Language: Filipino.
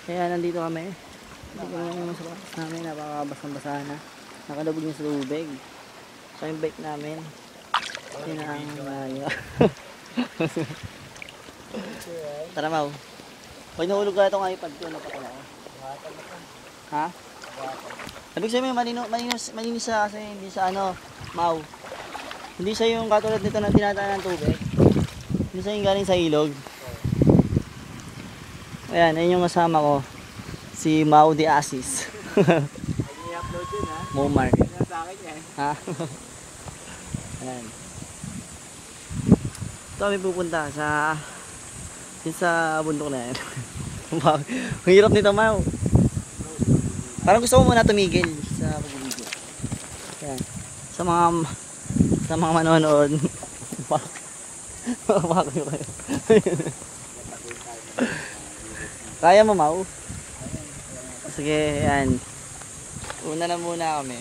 Kaya nandito kami. Hindi ko naman sa bakas namin. Napakabasang-basa na. Nakalabog niya sa tubig. So yung bike namin. Yun ang tara Mau. Pag nahulog ka itong iPad ko, napatala ko. Ha? Ibig sabihin malinis siya kasi hindi sa ano, Mau. Hindi siya yung katulad nito na tinataan ng tubig. Hindi siya yung galing sa ilog. Ayan, ayun yung kasama ko. Si Mau de Asis. I-upload yun ha. Momar. Yan sa akin yan. Ha? Ayan. Ito kami pupunta sa bundok na yan. Ang hirap nito, Mau. Parang gusto ko muna tumigil sa pagbibigyo. Ayan. Sa mga manonood. Baka kayo. Kaya mo, Mau? Sige, ayan. Una na muna kami.